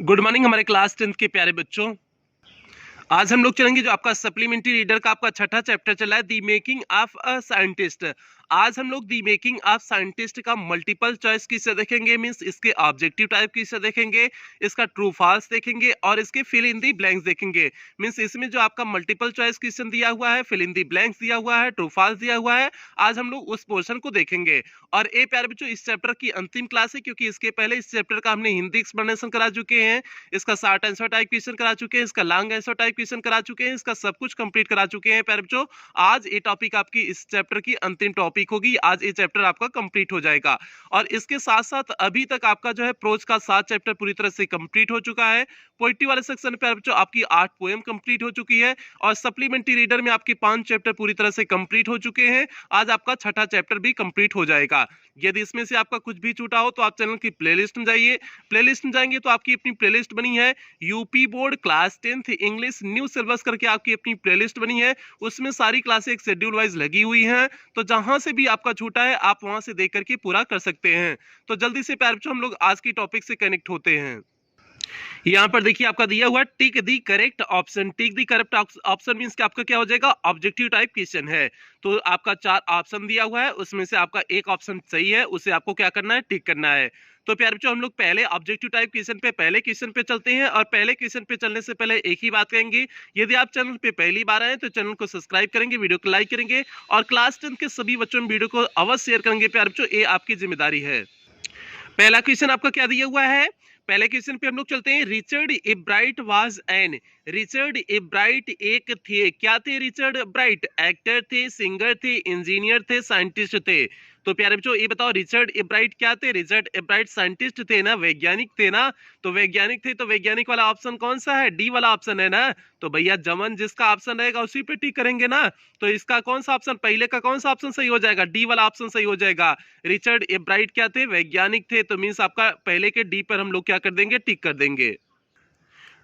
Good morning हमारे class 10th के प्यारे बच्चों। आज हम लोग चलेंगे जो आपका सप्लीमेंट्री रीडर का आपका छठा चैप्टर चला है, दी मेकिंग ऑफ अ साइंटिस्ट। आज हम लोग दी मेकिंग ऑफ साइंटिस्ट का मल्टीपल चॉइस किससे देखेंगे, मींस इसके ऑब्जेक्टिव टाइप किससे देखेंगे, इसका ट्रू फॉल्स देखेंगे और इसके फिल इन दी ब्लैंक्स देखेंगे। मींस इसमें जो आपका मल्टीपल चॉइस क्वेश्चन दिया हुआ है, फिल इन दी ब्लैंक्स दिया हुआ है, ट्रू फॉल्स दिया हुआ है, आज हम लोग उस पोर्शन को देखेंगे। और ए प्यारे बच्चों, इस चैप्टर की अंतिम क्लास है क्योंकि इसके पहले इस चैप्टर का हमने हिंदी एक्सप्लेनेशन करा चुके हैं, इसका शॉर्ट आंसर टाइप क्वेश्चन करा चुके हैं, इसका लॉन्ग आंसर टाइप क्वेश्चन करा चुके हैं, इसका सब कुछ कंप्लीट करा चुके हैं प्यारे बच्चों। आज ये टॉपिक आपकी इस चैप्टर की अंतिम टॉपिक होगी, आज ये चैप्टर आपका कंप्लीट हो जाएगा। और इसके साथ साथ अभी तक आपका जो है प्रोज का 7 चैप्टर पूरी तरह से कंप्लीट हो चुका है। पोइट्री वाले सेक्शन पे बच्चों आपकी 8 पोएम कंप्लीट हो चुकी है और सप्लीमेंट्री रीडर में आपके 5 चैप्टर पूरी तरह से कंप्लीट हो चुके हैं। आज आपका छठा चैप्टर भी कंप्लीट हो जाएगा। यदि इसमें से आपका कुछ भी छूटा हो तो आप चैनल की प्लेलिस्ट में जाइए। प्लेलिस्ट में जाएंगे तो आपकी अपनी प्लेलिस्ट बनी है, UP board class 10th English new syllabus करके आपकी अपनी प्लेलिस्ट बनी है। उसमें सारी क्लासें एक शेड्यूल वाइज लगी हुई हैं, तो जहां से भी आपका छूटा है आप वहां से देख करके पूरा कर सकते हैं। तो जल्दी से प्यारे बच्चों हम लोग आज की टॉपिक से कनेक्ट होते हैं। यहाँ पर देखिए आपका दिया हुआ tick the correct option. Tick the correct option means कि आपका क्या हो जाएगा, ऑब्जेक्टिव टाइप क्वेश्चन है। तो आपका 4 ऑप्शन दिया हुआ है, उसमें से आपका एक ऑप्शन सही है, उसे आपको क्या करना है, टिक करना है। तो प्यारे बच्चों हम लोग पहले ऑब्जेक्टिव टाइप क्वेश्चन पे पहले क्वेश्चन पे चलते हैं। और पहले क्वेश्चन पे चलने से पहले एक ही बात कहेंगे, यदि आप चैनल पे पहली बार आए तो चैनल को सब्सक्राइब करेंगे, वीडियो को लाइक करेंगे और क्लास 10 के सभी बच्चों में वीडियो को अवश्य शेयर करेंगे प्यारे बच्चों, ये आपकी जिम्मेदारी है। पहला क्वेश्चन आपका क्या दिया हुआ है, पहले क्वेश्चन पे हम लोग चलते हैं। Richard Ebright was an, Richard Ebright एक थे, क्या थे रिचर्ड इब्राइट, एक्टर थे, सिंगर थे, इंजीनियर थे, साइंटिस्ट थे। तो प्यारे बच्चों ये बताओ रिचर्ड इब्राइट क्या थे, रिचर्ड इब्राइट साइंटिस्ट थे ना, वैज्ञानिक थे ना। तो वैज्ञानिक थे तो वैज्ञानिक वाला ऑप्शन कौन सा है, डी वाला ऑप्शन है ना। तो भैया जमन जिसका ऑप्शन रहेगा उसी पे टिक करेंगे ना। तो इसका कौन सा ऑप्शन, पहले का कौन सा ऑप्शन सही हो जाएगा, डी वाला ऑप्शन सही हो जाएगा। रिचर्ड इब्राइट क्या थे, वैज्ञानिक थे, तो मींस आपका पहले के डी पर हम लोग क्या कर देंगे, टिक कर देंगे।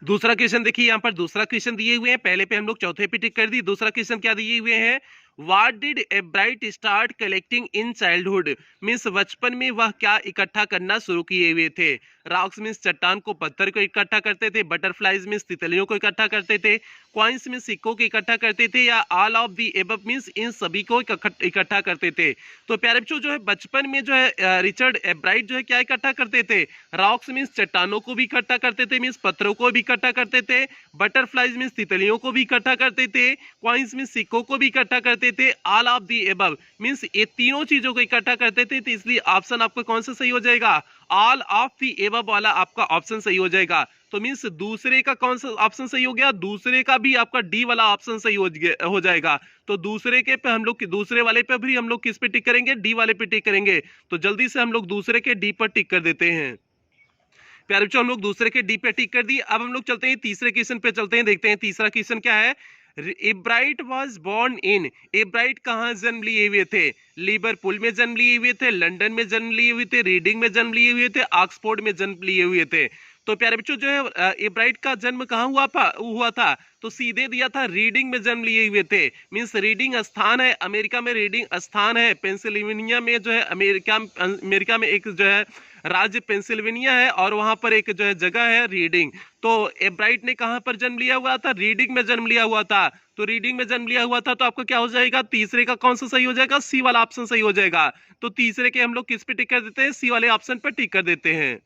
दूसरा क्वेश्चन देखिए, यहाँ पर दूसरा क्वेश्चन दिए हुए हैं, पहले पे हम लोग चौथे पे टिक कर दी। दूसरा क्वेश्चन क्या दिए हुए हैं, what did एब्राइट start collecting in childhood, means बचपन में वह क्या इकट्ठा करना शुरू किए हुए थे। रॉक्स मींस चट्टान को, पत्थर को इकट्ठा करते थे, बटरफ्लाइज मींस तितलियों को इकट्ठा करते थे, कॉइन्स में सिक्कों को इकट्ठा करते थे, या all of the above means इन सभी को इकट्ठा करते थे। तो प्यारे बच्चों जो है बचपन में जो है रिचर्ड एब्राइट जो है क्या इकट्ठा करते थे, रॉक्स मींस चट्टानों को भी इकट्ठा करते थे, मींस पत्थरों को भी इकट्ठा करते थे, बटरफ्लाइज मींस तितलियों को भी इकट्ठा करते थे, कॉइन्स मींस सिक्कों को भी इकट्ठा करते थे, all of the above means ये तीनों चीजों को इकट्ठा करते थे। तो इसलिए ऑप्शन आपका कौन सा सही हो जाएगा, ऑल ऑफ दी एबव वाला आपका ऑप्शन सही हो जाएगा। तो मींस दूसरे का कौन सा ऑप्शन सही हो गया, दूसरे का भी आपका डी वाला ऑप्शन सही हो जाएगा। तो दूसरे के पे हम लोग दूसरे वाले पे भी हम लोग किस पे टिक करेंगे, डी वाले पे टिक करेंगे। तो जल्दी से हम लोग दूसरे के डी पर टिक कर देते हैं। प्यारे बच्चों हम लोग दूसरे के डी पे टिक कर दी। अब हम लोग चलते हैं तीसरे क्वेश्चन पे चलते हैं, देखते हैं तीसरा क्वेश्चन क्या है। Ebright was born in, Ebright कहाँ जन्म लिए हुए थे, लिवरपूल में जन्म लिए हुए थे, लंदन में जन्म लिए हुए थे, रीडिंग में जन्म लिए हुए थे, ऑक्सफोर्ड में जन्म लिए हुए थे। तो प्यारे बच्चों जो है इब्राइट का जन्म कहाँ हुआ था, तो सीधे दिया था रीडिंग में जन्म लिए हुए थे। मींस रीडिंग स्थान है, अमेरिका में रीडिंग स्थान है, पेंसिल्वेनिया में जो है अमेरिका में एक जो है राज्य पेंसिल्वेनिया है और वहां पर एक जो है जगह है रीडिंग। तो एब्राइट ने कहां पर जन्म लिया हुआ था, रीडिंग में जन्म लिया हुआ था। तो रीडिंग में जन्म लिया हुआ था तो आपका क्या हो जाएगा, तीसरे का कौन सा सही हो जाएगा, सी वाला ऑप्शन सही हो जाएगा। तो तीसरे के हम लोग किस पे टिक कर देते हैं, सी वाले ऑप्शन पर टिक कर देते हैं।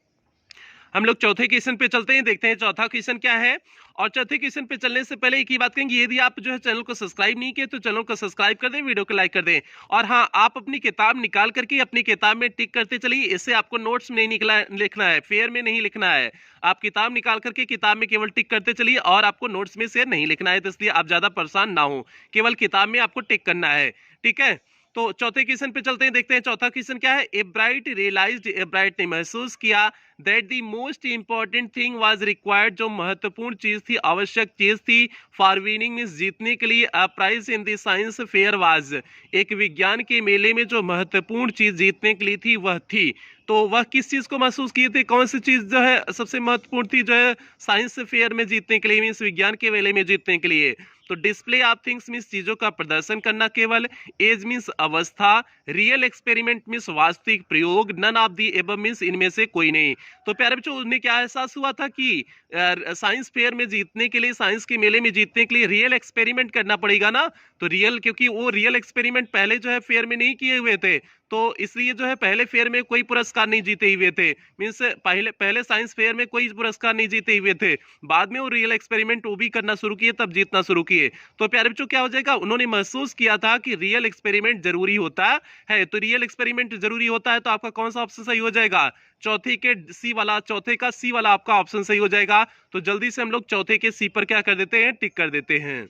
हम लोग चौथे क्वेश्चन पे चलते हैं, देखते हैं चौथा क्वेश्चन क्या है। और चौथे क्वेश्चन पे चलने से पहले एक ही बात कहेंगे, यदि आप जो है चैनल को सब्सक्राइब नहीं किए तो चैनल को सब्सक्राइब कर दें, वीडियो को लाइक कर दें। और हाँ, आप अपनी किताब निकाल करके अपनी किताब में टिक करते चलिए, इससे आपको नोट्स में नहीं लिखना है, फेयर में नहीं लिखना है। आप किताब निकाल करके किताब में केवल टिक करते चलिए और आपको नोट्स में शेयर नहीं लिखना है, तो इसलिए आप ज्यादा परेशान ना हो, केवल किताब में आपको टिक करना है, ठीक है। तो चौथे क्वेश्चन पे चलते हैं, देखते हैं चौथा क्वेश्चन क्या है। एब्राइट रियलाइज्ड, एब्राइट ने महसूस किया, that the most important thing was required, जो महत्वपूर्ण चीज थी, आवश्यक चीज थी, फॉर विनिंग मींस जीतने के लिए, a prize in the science fair was, एक विज्ञान के मेले में जो महत्वपूर्ण चीज जीतने के लिए थी वह थी। तो वह किस चीज को महसूस किए थे, कौन सी चीज जो है सबसे महत्वपूर्ण थी जो है साइंस फेयर में जीतने के लिए, मींस विज्ञान के मेले में जीतने के लिए। तो डिस्प्ले ऑफ थिंग्स मींस चीजों का प्रदर्शन करना केवल, एज मींस अवस्था, रियल एक्सपेरिमेंट मींस वास्तविक प्रयोग, none of the above means इनमें से कोई नहीं। तो प्यारे बच्चों उन्हें क्या एहसास हुआ था कि साइंस फेयर में जीतने के लिए, साइंस के मेले में जीतने के लिए रियल एक्सपेरिमेंट करना पड़ेगा ना। तो रियल, क्योंकि वो रियल एक्सपेरिमेंट पहले जो है फेयर में नहीं किए हुए थे, तो इसलिए जो है पहले फेयर में कोई पुरस्कार नहीं जीते हुए थे, मींस पहले साइंस फेयर में कोई पुरस्कार नहीं जीते हुए थे, बाद में वो रियल एक्सपेरिमेंट वो भी करना शुरू किए, तब जीतना शुरू किए। तो प्यारे बच्चों क्या हो जाएगा, उन्होंने महसूस किया था कि रियल एक्सपेरिमेंट जरूरी होता है। तो रियल एक्सपेरिमेंट जरूरी होता है, तो आपका कौन सा ऑप्शन सही हो जाएगा, चौथे का सी वाला आपका ऑप्शन सही हो जाएगा। तो जल्दी से हम लोग चौथे के सी पर क्या कर देते हैं, टिक कर देते हैं।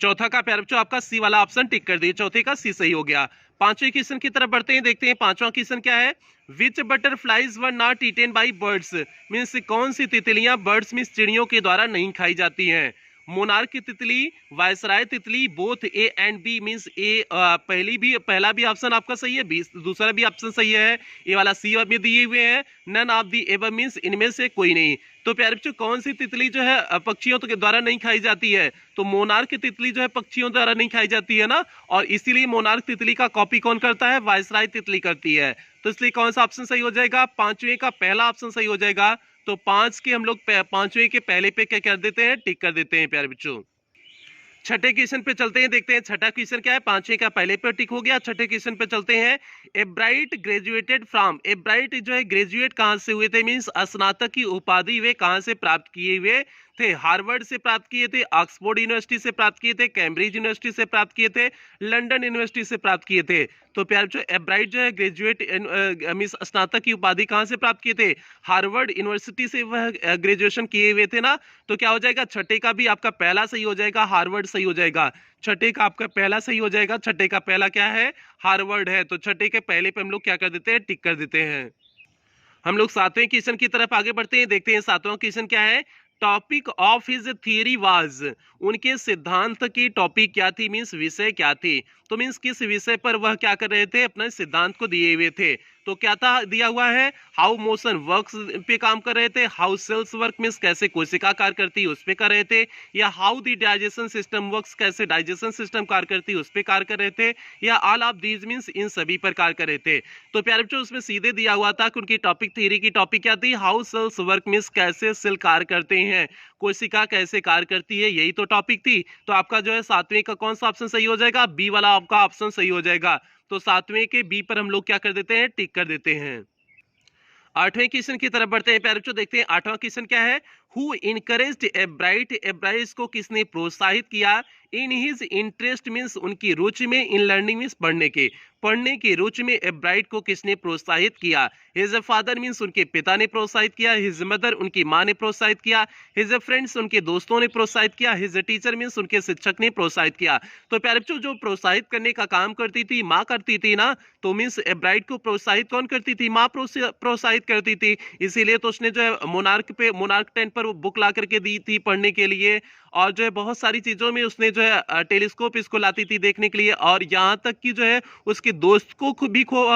चौथा का प्यारे बच्चों आपका सी वाला ऑप्शन टिक कर दिए, चौथे का सी सही हो गया। पांचवें क्वेश्चन की तरफ बढ़ते हैं, देखते हैं पांचवा क्वेश्चन क्या है। Which butterflies were not eaten by birds, means कौन सी तितलियां बर्ड्स मीन्स चिड़ियों के द्वारा नहीं खाई जाती हैं। मोनार्क की तितली, वायसराय तितली, both A and B means A, पहला भी ऑप्शन आपका सही है, बी दूसरा भी ऑप्शन सही है, ये वाला सी में दिए हुए हैं, none of the above means इनमें से कोई नहीं। तो प्यारे बच्चों कौन सी तितली जो है पक्षियों के द्वारा नहीं खाई जाती है, तो मोनार्क की तितली जो है पक्षियों द्वारा नहीं खाई जाती है ना, और इसीलिए मोनार्क तितली का कॉपी कौन करता है, वायसराय तितली करती है। तो इसलिए कौन सा ऑप्शन सही हो जाएगा, पांचवें का पहला ऑप्शन सही हो जाएगा। तो पांच के हम लोग पांचवें के पहले पे क्या कर देते हैं, टिक कर देते हैं प्यारे बच्चों। छठे क्वेश्चन पे चलते हैं, देखते हैं छठा क्वेश्चन क्या है। पांचवें का पहले पे टिक हो गया, छठे क्वेश्चन पे चलते हैं। एब्राइट ग्रेजुएटेड फ्रॉम, एब्राइट जो है ग्रेजुएट कहां से हुए थे, मींस स्नातक की उपाधि वे कहां से प्राप्त किए हुए थे, हार्वर्ड से प्राप्त किए थे, ऑक्सफोर्ड यूनिवर्सिटी से प्राप्त किए थे, कैम्ब्रिज यूनिवर्सिटी से प्राप्त किए थे, लंदन यूनिवर्सिटी से प्राप्त किए थे। तो प्यारे बच्चों एब्राइट जो है ग्रेजुएट मींस स्नातक की उपाधि कहां से प्राप्त किए थे, हार्वर्ड यूनिवर्सिटी से वह ग्रेजुएशन किए हुए थे ना। तो क्या हो जाएगा, छठे का भी आपका पहला सही हो जाएगा, हार्वर्ड सही हो जाएगा। छठे का आपका पहला सही हो जाएगा, छठे का पहला क्या है, हार्वर्ड है। तो छठे के पहले पे हम लोग क्या कर देते हैं, टिक कर देते हैं। हम लोग सातवें क्वेश्चन की तरफ आगे बढ़ते हैं, देखते हैं सातवां क्वेश्चन क्या है। Topic of his theory was, उनके सिद्धांत की टॉपिक क्या थी, मींस विषय क्या थी। तो मींस किस विषय पर वह क्या कर रहे थे, अपने सिद्धांत को दिए हुए थे। तो क्या था दिया हुआ है, हाउ मोशन वर्क्स पे काम कर रहे थे, हाउ सेल्स वर्क मींस कैसे कोशिका कार्य करती है उस पे कर रहे थे, या how the digestion system works कैसे डाइजेशन सिस्टम कार्य करती है उस पे कार्य कर रहे थे, या ऑल ऑफ दीज मींस इन सभी पर कार्य कर रहे थे। तो प्यारे बच्चों उसमें सीधे दिया हुआ था कि उनकी टॉपिक थ्योरी की टॉपिक क्या थी, हाउ सेल्स वर्क मींस कैसे सेल कार्य करते हैं, कोशिका कैसे कार्य करती है, यही तो टॉपिक थी। तो आपका जो है सातवें का कौन सा ऑप्शन सही हो जाएगा, बी वाला आपका ऑप्शन सही हो जाएगा। तो सातवें के बी पर हम लोग क्या कर देते हैं, टिक कर देते हैं। आठवें क्वेश्चन की तरफ बढ़ते हैं प्यारे बच्चों, देखते हैं आठवां क्वेश्चन क्या है। हु इनकरेज्ड एब्राइट, एब्राइट को किसने प्रोत्साहित किया, इन हिज इंटरेस्ट मींस उनकी रुचि में, इन लर्निंग मींस पढ़ने की रुचि में एब्राइट को किसने प्रोत्साहित किया। हिज फादर मींस उनके पिता ने प्रोत्साहित किया, हिज मदर उनकी माँ ने प्रोत्साहित किया, हिज फ्रेंड्स उनके दोस्तों ने प्रोत्साहित किया, हिज टीचर मींस उनके शिक्षक ने प्रोत्साहित किया। तो प्यारे बच्चों जो प्रोत्साहित करने का काम करती थी माँ करती थी ना, तो मींस एब्राइट को प्रोत्साहित कौन करती थी, माँ प्रोत्साहित करती थी। इसीलिए तो उसने जो है मोनार्क 10 पर बुक ला करके दी थी पढ़ने के लिए, और जो है बहुत सारी चीजों में उसने जो है टेलीस्कोप इसको लाती थी देखने के लिए, और यहाँ तक कि जो है उसके दोस्त को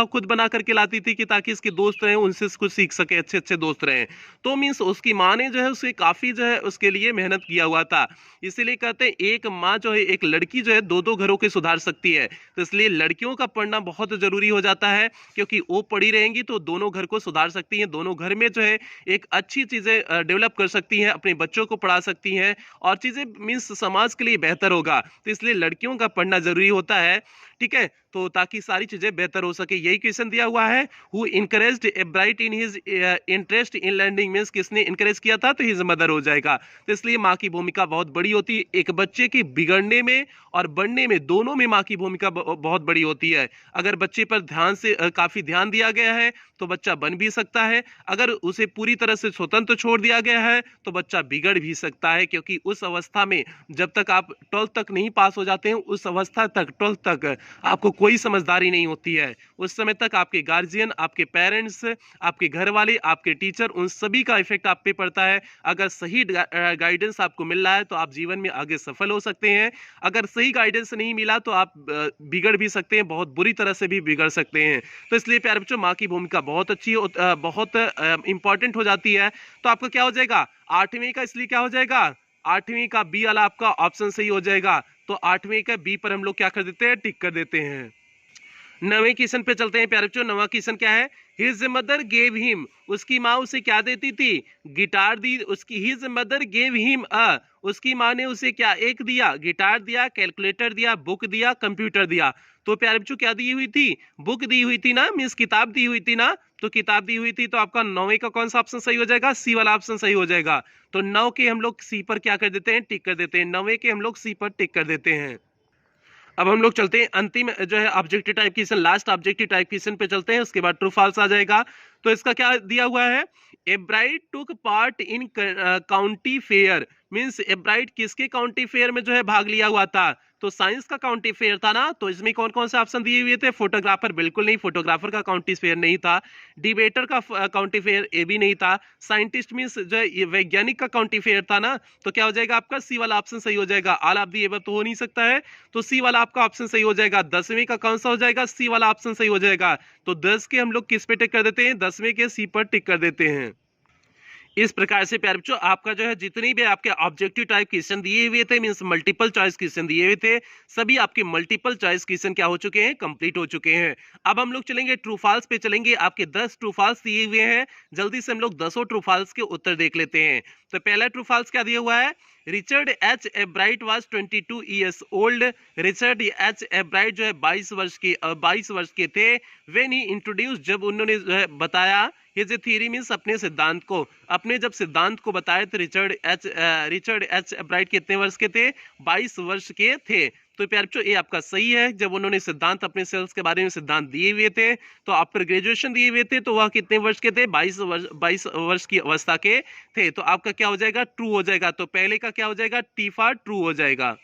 खुद बना करके लाती थी कि ताकि इसके दोस्त रहे उनसे कुछ सीख सके, अच्छे अच्छे दोस्त रहे। तो मीन्स उसकी माँ ने जो है उसे काफी जो है उसके लिए मेहनत किया हुआ था। इसीलिए कहते हैं एक माँ जो है, एक लड़की जो है दो घरों के सुधार सकती है। तो इसलिए लड़कियों का पढ़ना बहुत जरूरी हो जाता है, क्योंकि वो पढ़ी रहेंगी तो दोनों घर को सुधार सकती हैं, दोनों घर में जो है एक अच्छी चीजें डेवलप कर सकती हैं, अपने बच्चों को पढ़ा सकती हैं, और चीजें मीन्स समाज के लिए बेहतर होगा। तो इसलिए लड़कियों का पढ़ना जरूरी होता है, ठीक है, तो ताकि सारी चीजें बेहतर हो सके। यही क्वेश्चन दिया हुआ है, who encouraged एब्राइट in his interest in learning means किसने इनकरेज किया था, तो हिज मदर हो जाएगा। तो इसलिए माँ की भूमिका बहुत बड़ी होती है, एक बच्चे के बिगड़ने में और बढ़ने में दोनों में माँ की भूमिका बहुत बड़ी होती है। अगर बच्चे पर ध्यान से काफी ध्यान दिया गया है तो बच्चा बन भी सकता है, अगर उसे पूरी तरह से स्वतंत्र छोड़ दिया गया है तो बच्चा बिगड़ भी सकता है, क्योंकि उस अवस्था में जब तक आप 12th तक नहीं पास हो जाते हैं, उस अवस्था तक 12th तक आपको कोई समझदारी नहीं होती है। उस समय तक आपके गार्जियन, आपके पेरेंट्स, आपके घर वाले, आपके टीचर, उन सभी का इफेक्ट आप पे पड़ता है। अगर सही गाइडेंस आपको मिल रहा है तो आप जीवन में आगे सफल हो सकते हैं, अगर सही गाइडेंस नहीं मिला तो आप बिगड़ भी सकते हैं, बहुत बुरी तरह से भी बिगड़ सकते हैं। तो इसलिए प्यारे बच्चों माँ की भूमिका बहुत अच्छी बहुत इंपॉर्टेंट हो जाती है। तो आपका क्या हो जाएगा, 8वें का इसलिए क्या हो जाएगा, 8वीं का बी वाला आपका ऑप्शन सही हो जाएगा। तो 8वीं का बी पर हम लोग क्या कर देते हैं, टिक कर देते हैं। 9वें क्वेश्चन पे चलते हैं प्यारे बच्चों। 9वां क्वेश्चन क्या है, हिज मदर गेव हिम, उसकी माँ उसे क्या देती थी, गिटार दी उसकी। His mother gave him a, उसकी माँ ने उसे क्या एक दिया, गिटार दिया, कैलकुलेटर दिया, बुक दिया, कंप्यूटर दिया। तो प्यारे बच्चों क्या दी हुई थी, बुक दी हुई थी ना, मीन्स किताब दी हुई थी ना, तो किताब दी हुई थी। तो आपका 9वें का कौन सा ऑप्शन सही हो जाएगा, सी वाला ऑप्शन सही हो जाएगा। तो 9 के हम लोग सी पर क्या कर देते हैं, टिक कर देते हैं। 9वें के हम लोग सी पर टिक कर देते हैं। अब हम लोग चलते हैं अंतिम जो है objective type question, last objective type question पे चलते हैं, उसके बाद ट्रू फॉल्स आ जाएगा। तो इसका क्या दिया हुआ है, ए bride took part in county fair, means A bride किसके काउंटी फेयर में जो है भाग लिया हुआ था, तो साइंस का काउंटी फेयर था ना। तो इसमें कौन कौन से ऑप्शन दिए हुए थे, फोटोग्राफर बिल्कुल नहीं, फोटोग्राफर का काउंटी फेयर नहीं था। डिबेटर का काउंटी फेयर ये भी नहीं था। साइंटिस्ट मींस जो है वैज्ञानिक का काउंटी फेयर था ना। तो क्या हो जाएगा आपका सी वाला ऑप्शन सही हो जाएगा। ऑल ऑफ दी एबव तो हो नहीं सकता है, तो सी वाला आपका ऑप्शन सही हो जाएगा। 10वें का कौन सा हो जाएगा, सी वाला ऑप्शन सही हो जाएगा। तो 10 के हम लोग किस पे टिक कर देते हैं, 10वें के सी पर टिक कर देते हैं। इस प्रकार से प्यारे बच्चों आपका जो है जितनी भी आपके ऑब्जेक्टिव टाइप क्वेश्चन दिए हुए थे, मींस मल्टीपल चॉइस क्वेश्चन दिए हुए थे, सभी आपके मल्टीपल चॉइस क्वेश्चन क्या हो चुके हैं, कंप्लीट हो चुके हैं। अब हम लोग चलेंगे ट्रू फॉल्स पे चलेंगे। आपके 10 ट्रू फॉल्स दिए हुए हैं, जल्दी से हम लोग 10 ट्रू फॉल्स के उत्तर देख लेते हैं। तो पहला ट्रू फॉल्स क्या दिया हुआ है, Richard H एब्राइट was 22 years old. Richard H एब्राइट जो है 22 वर्ष के थे। व्हेन ही इंट्रोड्यूस, जब उन्होंने जो है बताया, हिज थ्योरी मींस अपने सिद्धांत को, अपने जब सिद्धांत को बताया, तो रिचर्ड एच एब्राइट कितने वर्ष के थे, 22 वर्ष के थे। तो प्यारे बच्चों ये आपका सही है। जब उन्होंने सिद्धांत अपने सेल्स के बारे में सिद्धांत दिए हुए थे, तो आफ्टर ग्रेजुएशन दिए हुए थे, तो वह कितने वर्ष के थे, 22 वर्ष की अवस्था के थे। तो आपका क्या हो जाएगा, ट्रू हो जाएगा। तो पहले का क्या हो जाएगा, टी फॉर ट्रू हो जाएगा।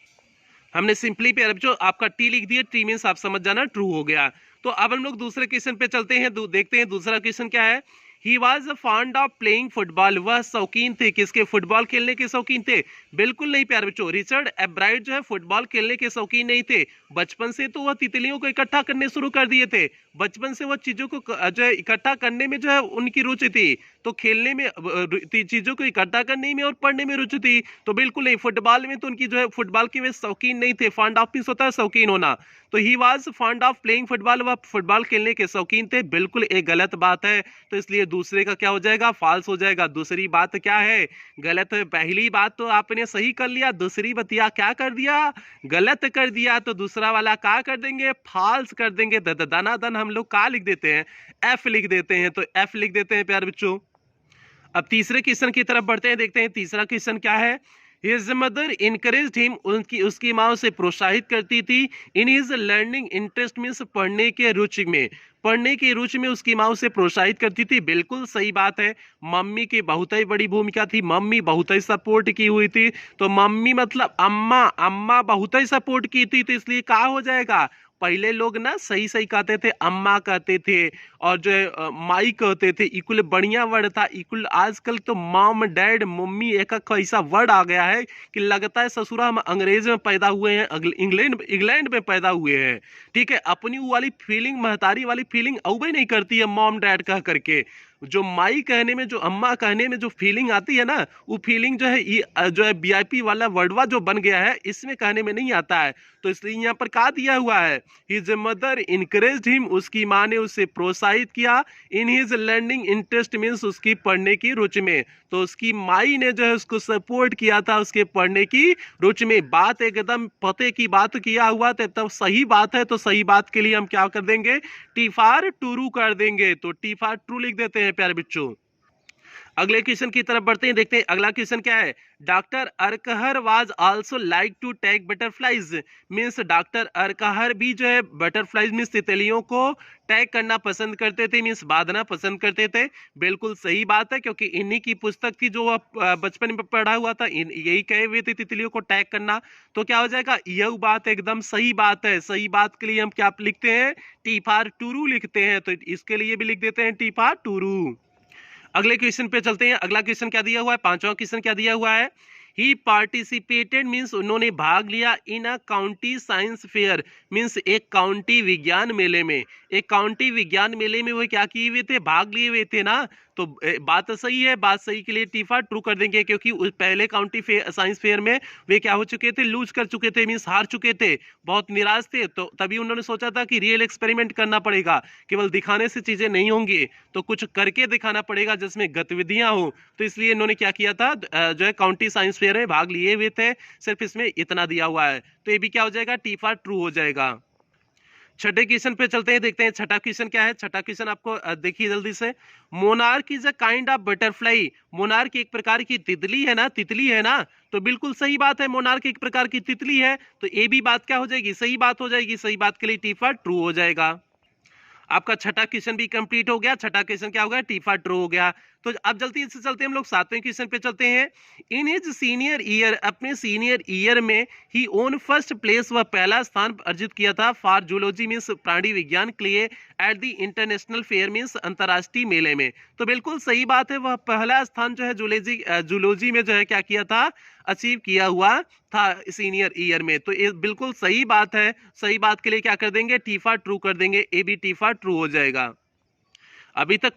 हमने सिंपली प्यारे बच्चों आपका टी लिख दिया, टी मींस आप समझ जाना ट्रू हो गया। तो अब हम लोग दूसरे क्वेश्चन पे चलते हैं, देखते हैं दूसरा क्वेश्चन क्या है। He was fond of playing football, वह शौकीन थे किसके, फुटबॉल खेलने के शौकीन थे, बिल्कुल नहीं प्यारे बच्चों। रिचर्ड एब्राइट जो है फुटबॉल खेलने के शौकीन नहीं थे। बचपन से तो वह तितलियों को इकट्ठा करने शुरू कर दिए थे। बचपन से वह चीजों को जो है इकट्ठा करने में जो है उनकी रुचि थी। तो खेलने में चीजों को इकट्ठा करने में और पढ़ने में रुचि थी। तो बिल्कुल नहीं, फुटबॉल में तो उनकी जो है फुटबॉल के वे शौकीन नहीं थे। फॉन्ड ऑफ पीस होता है शौकीन होना। तो he was fond of playing football, वह फुटबॉल खेलने के शौकीन थे, बिल्कुल एक गलत बात है। तो इसलिए दूसरे का क्या हो जाएगा, फॉल्स हो जाएगा। दूसरी बात क्या है, गलत है। पहली बात तो आपने सही कर लिया, दूसरी बतिया क्या कर दिया, गलत कर दिया। तो दूसरा वाला क्या कर देंगे, फॉल्स कर देंगे। दनादन हम लोग क्या लिख देते हैं, एफ लिख देते हैं। तो एफ लिख देते हैं प्यारे बच्चों। अब तीसरे क्वेश्चन की तरफ बढ़ते हैं, देखते हैं तीसरा क्वेश्चन क्या है। हिज मदर इनकरेज्ड हिम, उसकी माँ उसे प्रोत्साहित करती थी। In his learning interest means पढ़ने के रुचि में, पढ़ने की रुचि में उसकी माँ उसे प्रोत्साहित करती थी, बिल्कुल सही बात है। मम्मी की बहुत ही बड़ी भूमिका थी, मम्मी बहुत ही सपोर्ट की हुई थी। तो मम्मी मतलब अम्मा, अम्मा बहुत ही सपोर्ट की थी। तो इसलिए क्या हो जाएगा, पहले लोग ना सही सही कहते थे, अम्मा कहते थे और जो है माई कहते थे, इक्वल बढ़िया वर्ड था इक्वल। आजकल तो मॉम डैड मम्मी एक ऐसा वर्ड आ गया है कि लगता है ससुरा हम अंग्रेज में पैदा हुए हैं, इंग्लैंड में पैदा हुए हैं। ठीक है, अपनी वो वाली फीलिंग, महतारी वाली फीलिंग अवे नहीं करती है मॉम डैड कह करके। जो माई कहने में, जो अम्मा कहने में जो फीलिंग आती है ना, वो फीलिंग जो है ये जो है वीआईपी वाला वर्डवा जो बन गया है, इसमें कहने में नहीं आता है। तो इसलिए यहाँ पर क्या दिया हुआ है, हिज मदर इनकरेज्ड हिम, उसकी माँ ने उसे प्रोत्साहित किया। In his learning interest means उसकी पढ़ने की रुचि में। तो उसकी माई ने जो है उसको सपोर्ट किया था उसके पढ़ने की रुचि में। बात एकदम पते की बात किया हुआ था, तब सही बात है। तो सही बात के लिए हम क्या कर देंगे, टी फॉर ट्रू कर देंगे। तो टी फॉर ट्रू लिख देते हैं प्यारे बच्चों। अगले क्वेश्चन की तरफ बढ़ते हैं, देखते हैं अगला क्वेश्चन क्या है। Doctor Urquhart was also like to take butterflies, means doctor Urquhart भी जो है बटरफ्लाइज मींस तितलियों को टैग करना पसंद करते थे, मींस बांधना पसंद करते थे। बिल्कुल सही बात है, क्योंकि इन्हीं की पुस्तक थी जो बचपन में पढ़ा हुआ था, यही कहे हुए थे तितलियों को टैग करना। तो क्या हो जाएगा, यह बात एकदम सही बात है। सही बात के लिए हम क्या लिखते हैं, टी फॉर ट्रू लिखते हैं। तो इसके लिए भी लिख देते हैं टी फॉर ट्रू। अगले क्वेश्चन पे चलते हैं। अगला क्वेश्चन क्या दिया हुआ है, पांचवा क्वेश्चन क्या दिया हुआ है। ही पार्टिसिपेटेड मीन्स उन्होंने भाग लिया इन अ काउंटी साइंस फेयर, मीन्स एक काउंटी विज्ञान मेले में। एक काउंटी विज्ञान मेले में वो क्या किए हुए थे, भाग लिए हुए थे ना। तो बात सही है, बात सही के लिए टीफा ट्रू कर देंगे, क्योंकि पहले काउंटी साइंस फेयर में वे क्या हो चुके थे, लूज कर चुके थे, मींस हार चुके थे, बहुत निराश थे। तो तभी उन्होंने सोचा था कि रियल एक्सपेरिमेंट करना पड़ेगा, केवल दिखाने से चीजें नहीं होंगी, तो कुछ करके दिखाना पड़ेगा जिसमें गतिविधियां हो। तो इसलिए इन्होंने क्या किया था, जो है काउंटी साइंस फेयर में भाग लिए हुए थे, सिर्फ इसमें इतना दिया हुआ है। तो ये भी क्या हो जाएगा, टीफा ट्रू हो जाएगा। छठे क्वेश्चन पे चलते हैं, देखते हैं छठा क्वेश्चन क्या है। छठा क्वेश्चन आपको देखिए जल्दी से। Monarch is a kind of butterfly. Monarch एक प्रकार की तितली है ना, तितली है ना, तो बिल्कुल सही बात है, मोनार्क एक प्रकार की तितली है। तो ये भी बात क्या हो जाएगी, सही बात हो जाएगी। सही बात के लिए टीफा ट्रू हो जाएगा। आपका छठा क्वेश्चन भी कंप्लीट हो गया। छठा क्वेश्चन क्या हो गया, टीफा ट्रू हो गया। तो अब जल्दी से चलते हैं हम लोग सातवें क्वेश्चन पे चलते हैं। इन हिज सीनियर ईयर, अपने सीनियर ईयर में ही ओन फर्स्ट प्लेस, वह पहला स्थान अर्जित किया था फॉर जूलॉजी मींस प्राणी विज्ञान के लिए at the international fair means अंतरराष्ट्रीय मेले में। तो बिल्कुल सही बात है, वह पहला स्थान जो है जूलॉजी में जो है क्या किया था, अचीव किया हुआ था सीनियर ईयर में। तो ये बिल्कुल सही बात है। सही बात के लिए क्या कर देंगे, टीफा ट्रू कर देंगे। ए बी टीफा ट्रू हो जाएगा। अभी तक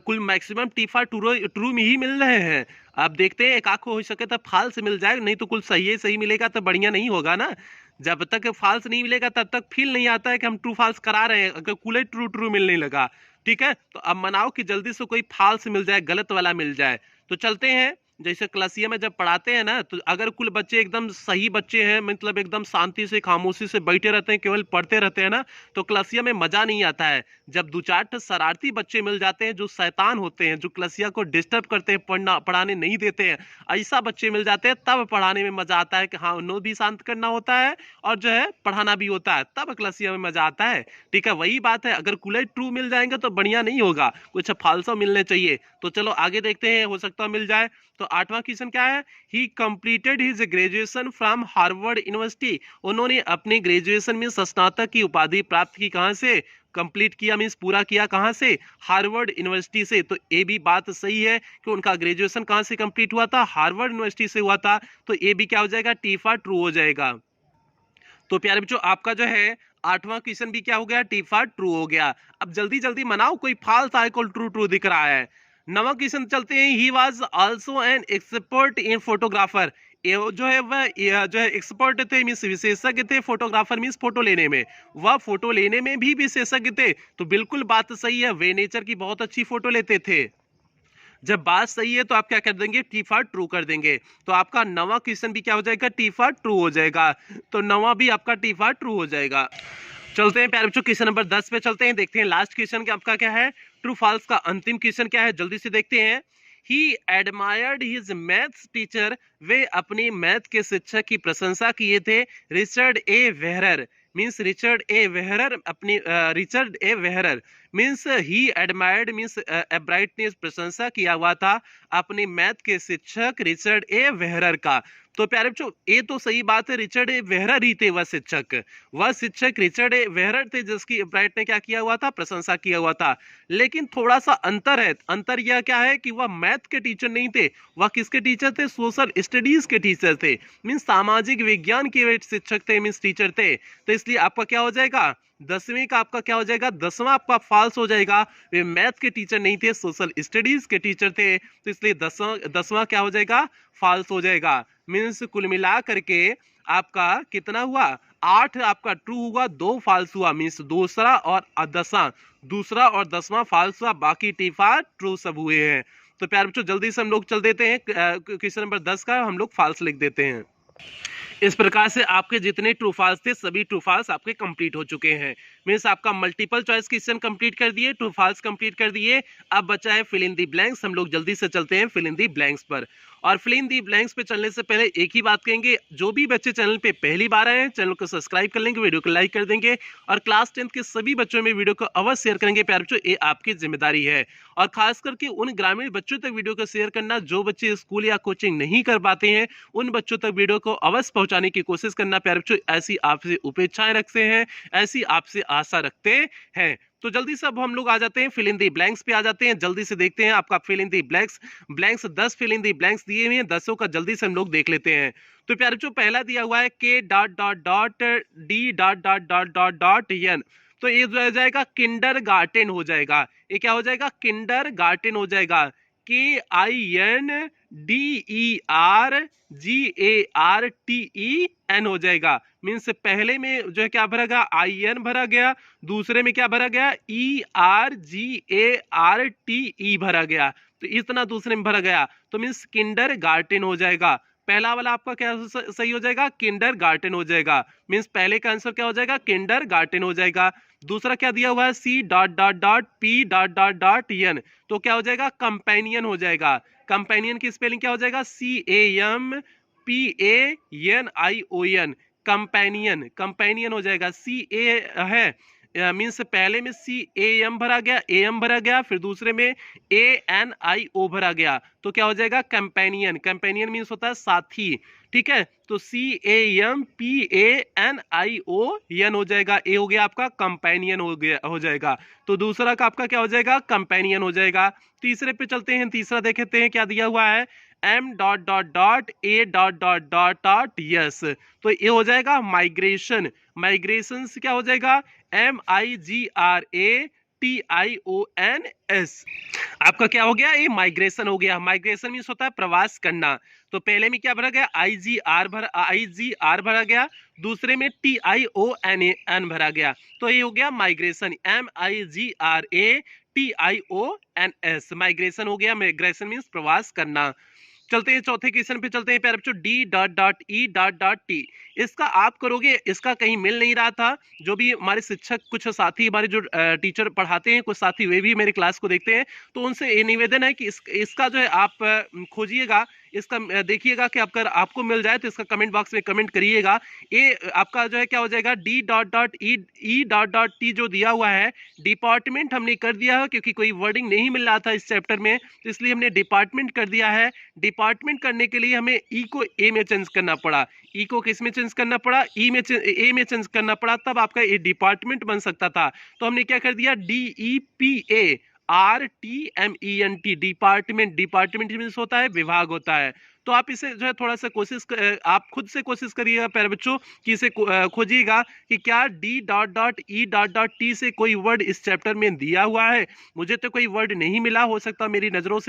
कुल मैक्सिमम टीफा ट्रू में ही मिल रहे हैं। अब देखते हैं, एक आंख हो सके तो फाल्स मिल जाए, नहीं तो कुल सही मिलेगा तो बढ़िया नहीं होगा ना। जब तक फाल्स नहीं मिलेगा तब तक फील नहीं आता है कि हम ट्रू फाल्स करा रहे हैं, अगर कुल ट्रू मिलने लगा। ठीक है, तो अब मनाओ कि जल्दी से कोई फाल्स मिल जाए, गलत वाला मिल जाए। तो चलते हैं, जैसे क्लासिया में जब पढ़ाते हैं ना, तो अगर कुल बच्चे एकदम सही बच्चे हैं, मतलब एकदम शांति से खामोशी से बैठे रहते हैं, केवल पढ़ते रहते हैं ना, तो क्लासिया में मजा नहीं आता है। जब दो चार शरारती बच्चे मिल जाते हैं जो शैतान होते हैं, जो क्लासिया को डिस्टर्ब करते हैं, पढ़ाने नहीं देते हैं, ऐसा बच्चे मिल जाते हैं, तब पढ़ाने में मजा आता है कि हाँ, उन्हें भी शांत करना होता है और जो है पढ़ाना भी होता है, तब क्लासिया में मजा आता है। ठीक है, वही बात है, अगर कुल ट्रू मिल जाएंगे तो बढ़िया नहीं होगा, कुछ फालसा मिलने चाहिए। तो चलो आगे देखते हैं, हो सकता है मिल जाए। तो आठवां क्वेश्चन क्या है, ही completed his graduation from Harvard university. उन्होंने अपने ग्रेजुएशन में स्नातक की उपाधि प्राप्त की, कहां से कंप्लीट किया, मींस पूरा किया, कहां से, हार्वर्ड यूनिवर्सिटी से। तो ये भी बात सही है कि उनका ग्रेजुएशन कहां से कंप्लीट हुआ था, हार्वर्ड यूनिवर्सिटी से हुआ था। तो ये भी क्या हो जाएगा, टीफा ट्रू हो जाएगा। तो प्यारे बच्चों, आपका जो है आठवां क्वेश्चन भी क्या हो गया, टीफा ट्रू हो गया। अब जल्दी जल्दी मनाओ, कोई फाल्स आइकॉल ट्रू ट्रू दिख रहा है। नवा क्वेश्चन चलते हैं। He was also an expert in photographer. ये जो है वह जो है एक्सपर्ट थे, मींस विशेषज्ञ थे, फोटोग्राफर मींस फोटो लेने में, वह फोटो लेने में भी विशेषज्ञ थे। तो बिल्कुल बात सही है, वे नेचर की बहुत अच्छी फोटो लेते थे। जब बात सही है तो आप क्या कर देंगे, टीफा ट्रू कर देंगे। तो आपका नवा क्वेश्चन भी क्या हो जाएगा, टीफा ट्रू हो जाएगा। तो नवा भी आपका टीफा ट्रू हो जाएगा। चलते हैं प्यारे बच्चों, क्वेश्चन नंबर 10 पे चलते हैं, देखते हैं लास्ट क्वेश्चन आपका क्या है, ट्रू फॉल्स का अंतिम क्वेश्चन क्या है, जल्दी से देखते हैं। He admired his maths teacher. वे अपनी मैथ के शिक्षक की प्रशंसा किए थे। Richard A Wehrer means Richard A Wehrer अपनी Richard A Wehrer means he admired means Ebright ने प्रशंसा किया हुआ था अपने मैथ के शिक्षक रिचर्ड ए वेहरर का। तो प्यारे बच्चों, ये तो सही बात है, रिचर्ड ए वेहरर ही थे वह शिक्षक रिचर्ड ए वेहरर थे, जिसकी एब्राइट ने क्या किया हुआ था, प्रशंसा किया हुआ था। लेकिन थोड़ा सा अंतर है, अंतर यह क्या है कि वह मैथ के टीचर नहीं थे, वह किसके टीचर थे, सोशल स्टडीज के टीचर थे, मीन्स सामाजिक विज्ञान के शिक्षक थे, मीन्स टीचर थे। तो इसलिए आपका क्या हो जाएगा, 10वीं का आपका क्या हो जाएगा, 10वां आपका फॉल्स हो जाएगा। वे मैथ के टीचर नहीं थे, सोशल स्टडीज के टीचर थे, तो इसलिए 10वां क्या हो जाएगा, फॉल्स हो जाएगा। मीन्स कुल मिला करके आपका कितना हुआ, 8 आपका ट्रू हुआ, 2 फॉल्स हुआ, मीन्स दूसरा और 10वां फॉल्स हुआ, बाकी टीफा ट्रू सब हुए हैं। तो प्यारे बच्चों, जल्दी से हम लोग चल देते हैं, क्वेश्चन नंबर 10 का हम लोग फॉल्स लिख देते हैं। इस प्रकार से आपके जितने ट्रू फॉल्स थे सभी ट्रू फॉल्स आपके कंप्लीट हो चुके हैं। मींस आपका मल्टीपल चॉइस क्वेश्चन कंप्लीट कर दिए, ट्रू फॉल्स कंप्लीट कर दिए। अब बचा है फिल इन दी ब्लैंक्स। हम लोग जल्दी से चलते हैं फिल इन दी ब्लैंक्स पर। और फिल इन दी ब्लैंक्स पे चलने से पहले एक ही बात कहेंगे, जो भी बच्चे चैनल पे पहली बार आए हैं चैनल को सब्सक्राइब कर लेंगे, वीडियो को लाइक कर देंगे और क्लास 10 के सभी बच्चों में वीडियो को अवश्य शेयर करेंगे। प्यारे बच्चों, ये आपकी जिम्मेदारी है। और खास करके उन ग्रामीण बच्चों तक वीडियो को शेयर करना जो बच्चे स्कूल या कोचिंग नहीं कर पाते हैं, उन बच्चों तक वीडियो को अवश्य पहुंचाने की कोशिश करना। प्यारे बच्चों, ऐसी आपसे अपेक्षाएं रखते हैं, ऐसी आपसे आशा रखते हैं। तो जल्दी से अब हम लोग आ जाते हैं फिल इन दी ब्लैंक्स पे आ जाते हैं। जल्दी से देखते हैं आपका fill in the blanks 10 fill in the blanks दिए हुए हैं, 10 का जल्दी से हम लोग देख लेते हैं। तो प्यारे बच्चों, पहला दिया हुआ है k...d.n। तो ये जो हो जाएगा किंडरगार्टन हो जाएगा। ये क्या हो जाएगा? किंडरगार्टन हो जाएगा। KINDERGARTEN हो जाएगा। मीन्स पहले में जो है क्या भरा गया? IN भरा गया, दूसरे में क्या भरा गया? ERGARTE भरा गया। तो इतना दूसरे में भरा गया, तो मीन्स किंडरगार्टन हो जाएगा। पहला वाला आपका क्या सही हो जाएगा? किंडरगार्टन हो जाएगा। मीन्स पहले का आंसर क्या हो जाएगा? किंडरगार्टन हो जाएगा। दूसरा क्या दिया हुआ है? C.P.N, तो क्या हो जाएगा? कंपेनियन हो जाएगा। कंपेनियन की स्पेलिंग क्या हो जाएगा? CAMPANION, कंपेनियन, कंपेनियन हो जाएगा। CA है मीन्स पहले में CAM भरा गया, AM भरा गया, फिर दूसरे में ANIO भरा गया, तो क्या हो जाएगा? कंपेनियन। कंपेनियन मीन्स होता है साथी, ठीक है। तो CAMPANION हो जाएगा। ए हो गया आपका कंपेनियन हो जाएगा। तो दूसरा का आपका क्या हो जाएगा? कंपेनियन हो जाएगा। तीसरे पे चलते हैं, तीसरा देखते हैं क्या दिया हुआ है। M.A..यस, तो ये हो जाएगा माइग्रेशन। माइग्रेशन से क्या हो जाएगा? MIGRATIONS, आपका क्या हो गया? ये माइग्रेशन हो गया। माइग्रेशन मीन्स होता है प्रवास करना। तो पहले में क्या भरा गया? IGR भरा गया, दूसरे में TIONAN भरा गया, तो ये हो गया माइग्रेशन। MIGRATIONS, माइग्रेशन हो गया। माइग्रेशन मीन्स प्रवास करना। चलते हैं चौथे क्वेश्चन पे, चलते हैं प्यारे बच्चों। D.E.T, इसका आप करोगे, इसका कहीं मिल नहीं रहा था। जो भी हमारे शिक्षक, कुछ साथी हमारे जो टीचर पढ़ाते हैं, कुछ साथी वे भी मेरे क्लास को देखते हैं, तो उनसे ये निवेदन है कि इसका जो है आप खोजिएगा, इसका देखिएगा कि आपको मिल जाए तो इसका कमेंट बॉक्स में कमेंट करिएगा। ये आपका जो है क्या हो जाएगा? D.E.T जो दिया हुआ है, डिपार्टमेंट हमने कर दिया है, क्योंकि कोई वर्डिंग नहीं मिल रहा था इस चैप्टर में, तो इसलिए हमने डिपार्टमेंट कर दिया है। डिपार्टमेंट करने के लिए हमें ई को ए में चेंज करना पड़ा। ई को किस में चेंज करना पड़ा? ए में चेंज करना पड़ा, तब आपका ये डिपार्टमेंट बन सकता था। तो हमने क्या कर दिया? DEPARTMENT, department. डिपार्टमेंट मीन्स होता है विभाग होता है। तो आप इसे जो है थोड़ा सा आप खुद से कोशिश करिएगा प्यारे बच्चों कि इसे खोजिएगा कि क्या D.E.T से कोई वर्ड इस चैप्टर में दिया हुआ है। मुझे तो कोई वर्ड नहीं मिला, हो सकता मेरी नजरों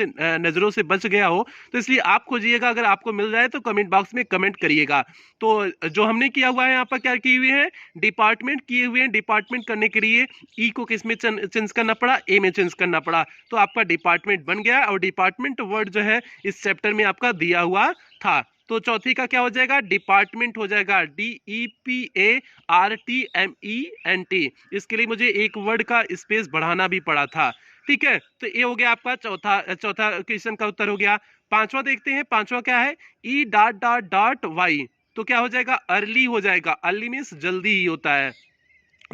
से बच गया हो, तो इसलिए आप खोजिएगा। अगर आपको मिल जाए तो कमेंट बॉक्स में कमेंट करिएगा। तो जो हमने किया हुआ है यहाँ पर, क्या किए हुए हैं? डिपार्टमेंट किए हुए हैं। डिपार्टमेंट करने के लिए ई को किस में चेंज करना पड़ा? ए में चेंज करना पड़ा, तो आपका डिपार्टमेंट बन गया। और डिपार्टमेंट वर्ड जो है इस चैप्टर में आपका दिया हुआ था। तो चौथी का क्या हो जाएगा? डिपार्टमेंट हो जाएगा। DEPARTMENT, इसके लिए मुझे एक वर्ड का स्पेस बढ़ाना भी पड़ा था, ठीक है। तो ये हो गया आपका चौथा क्वेश्चन का उत्तर हो गया। पांचवा देखते हैं, पांचवा क्या है? E.Y, तो क्या हो जाएगा? अर्ली हो जाएगा। अर्ली मीन्स जल्दी ही होता है,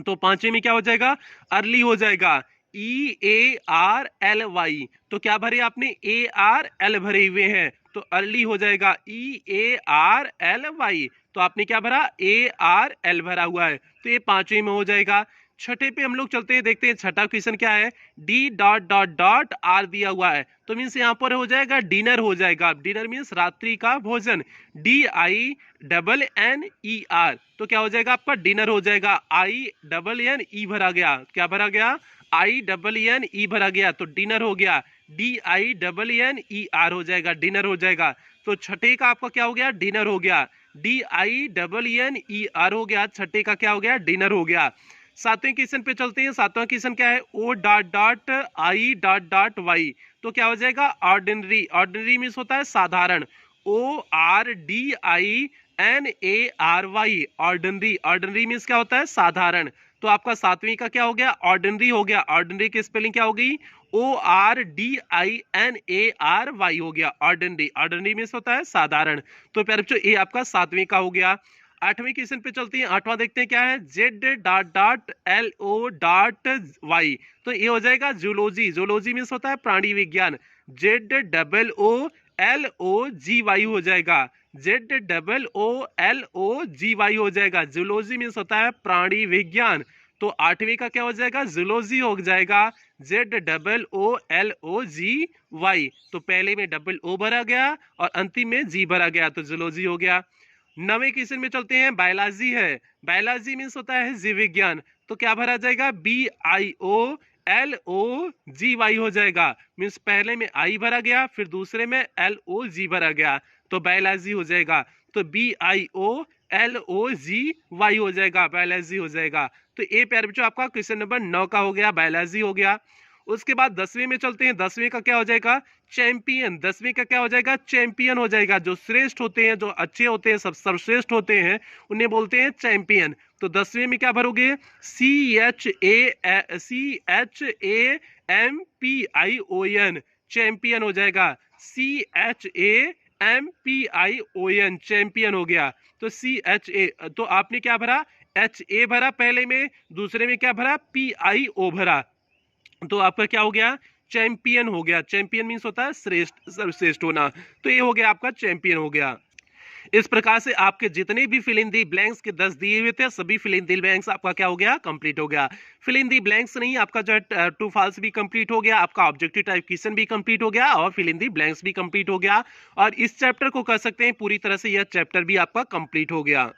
तो पांचवे में क्या हो जाएगा? अर्ली हो जाएगा। EARLY, तो क्या भरे आपने? ARL भरे हुए हैं, तो अर्ली हो जाएगा EARLY। तो आपने क्या भरा? ARL भरा हुआ है, तो ये पांचवे में हो जाएगा। छठे पे हम लोग चलते हैं, देखते हैं छठा क्वेश्चन क्या है। D.R दिया हुआ है, तो मीन्स यहाँ पर हो जाएगा डिनर हो जाएगा। डिनर मीन्स रात्रि का भोजन। DINNER, तो क्या हो जाएगा आपका? डिनर हो जाएगा। INNE भरा गया, क्या भरा गया? INNE भरा गया, तो डिनर हो गया। DINNER हो जाएगा, डिनर हो जाएगा। तो छठे का आपका क्या हो गया? डिनर हो गया। DINNER हो गया, छठे का क्या हो गया? डिनर हो गया। सातवें क्वेश्चन पे चलते हैं। सातवां क्वेश्चन क्या है? O.I.Y, तो क्या हो जाएगा? ऑर्डिनरी। ऑर्डिनरी मीन्स होता है साधारण। ORDINARY, ordinary. ऑर्डिनरी मीन्स क्या होता है? साधारण। तो आपका सातवीं का क्या हो गया? ऑर्डिनरी हो गया। ऑर्डिनरी की स्पेलिंग क्या हो गई? ORDINARY हो गया, ऑर्डिनरी। ऑर्डिनरी मीन्स होता है साधारण। तो प्यारे बच्चों ये आपका सातवीं का हो गया। आठवें क्वेश्चन पे चलते हैं। आठवां देखते हैं क्या है। Z.LO.Y, तो ये हो जाएगा जूलॉजी। जूलॉजी मीन्स होता है प्राणी विज्ञान। ZOOLOGY हो जाएगा। ZOOLOGY हो जाएगा। जूलॉजी मीन्स होता है प्राणी विज्ञान। तो आठवीं का क्या हो जाएगा? जूलॉजी हो जाएगा। ZOOLOGY, तो पहले में O भरा गया और अंतिम में G भरा गया, तो जूलॉजी हो गया। नवे क्वेश्चन में चलते हैं। बायोलॉजी है। बायोलॉजी मीन्स होता है जीव विज्ञान। तो क्या भरा जाएगा, BIOLOGY हो जाएगा। मीन्स पहले में आई भरा गया, फिर दूसरे में LOG भरा गया, तो बायोलॉजी हो जाएगा। तो BIOLOGY हो जाएगा, बायोलॉजी हो जाएगा। तो ए प्यारे बच्चों आपका क्वेश्चन नंबर 9 का हो गया, बायोलॉजी हो गया। उसके बाद 10वें में चलते हैं। 10वें का क्या हो जाएगा, चैंपियन। 10वें का क्या हो जाएगा, चैंपियन हो जाएगा। जो श्रेष्ठ होते हैं, जो अच्छे होते हैं, सब सर्वश्रेष्ठ होते हैं, उन्हें बोलते हैं चैंपियन। तो 10वें में क्या भरोगे, CHAMPION, चैंपियन हो जाएगा। CHAMPION, चैंपियन हो गया। तो CHA, तो आपने क्या भरा, HA भरा पहले में, दूसरे में क्या भरा, PIO भरा, तो आपका क्या हो गया, चैंपियन हो गया। चैंपियन मीन्स होता है श्रेष्ठ, सर्वश्रेष्ठ होना। तो ये हो गया आपका चैंपियन हो गया। इस प्रकार से आपके जितने भी फिल इन दी ब्लैंक्स के 10 दिए हुए थे, सभी फिल इन दी ब्लैंक्स आपका क्या हो गया, कंप्लीट हो गया। फिल इन दी ब्लैंक्स नहीं, आपका जो है ट्रू फॉल्स भी कंप्लीट हो गया, आपका ऑब्जेक्टिव टाइप क्वेश्चन भी कंप्लीट हो गया, और फिल इन दी ब्लैंक्स भी कंप्लीट हो गया। और इस चैप्टर को कह सकते हैं पूरी तरह से यह चैप्टर भी आपका कंप्लीट हो गया।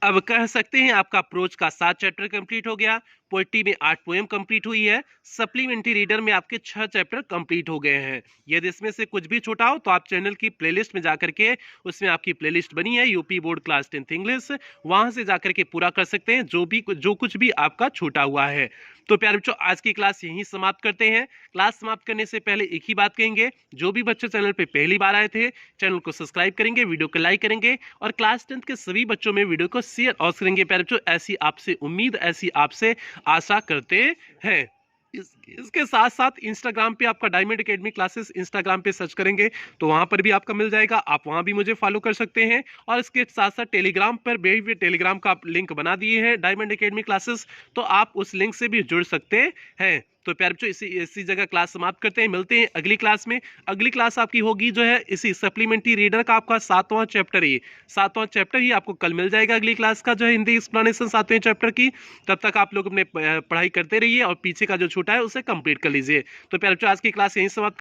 अब कह सकते हैं आपका अप्रोच का 7 चैप्टर कंप्लीट हो गया। पोएट्री में 8 पोएम कंप्लीट हुई है। सप्लीमेंट्री रीडर में आपके 6 चैप्टर कंप्लीट हो गए हैं। यदि इसमें से कुछ भी छूटा हो तो आप चैनल की प्लेलिस्ट में जाकर के, उसमें आपकी प्लेलिस्ट बनी है UP board class 10th English, वहां से जाकर के पूरा कर सकते हैं जो कुछ भी आपका छूटा हुआ है। तो प्यारे बच्चों, आज की क्लास यहीं समाप्त करते हैं। क्लास समाप्त करने से पहले एक ही बात कहेंगे, जो भी बच्चे चैनल पे पहली बार आए थे, चैनल को सब्सक्राइब करेंगे, वीडियो को लाइक करेंगे, और क्लास 10th के सभी बच्चों में वीडियो को शेयर और करेंगे। प्यारे बच्चों, ऐसी आपसे उम्मीद, ऐसी आपसे आशा करते हैं। इसके साथ साथ इंस्टाग्राम पे आपका डायमंड एकेडमी क्लासेस, इंस्टाग्राम पे सर्च करेंगे तो वहां पर भी आपका मिल जाएगा, आप वहां भी मुझे फॉलो कर सकते हैं। और इसके साथ साथ टेलीग्राम पर भी, टेलीग्राम का लिंक बना दिए हैं डायमंड एकेडमी क्लासेस, तो आप उस लिंक से भी जुड़ सकते हैं। तो प्यारे बच्चों, इसी जगह क्लास समाप्त करते हैं। मिलते हैं अगली क्लास में। अगली क्लास आपकी होगी जो है इसी सप्लीमेंट्री रीडर का आपका 7वां चैप्टर ही, 7वां चैप्टर ही आपको कल मिल जाएगा अगली क्लास का, जो है हिंदी एक्सप्लेनेशन 7वें चैप्टर की। तब तक आप लोग अपने पढ़ाई करते रहिए और पीछे का जो छूटा है उसे कंप्लीट कर लीजिए। तो प्यारे बच्चों, आज की क्लास यहीं समाप्त।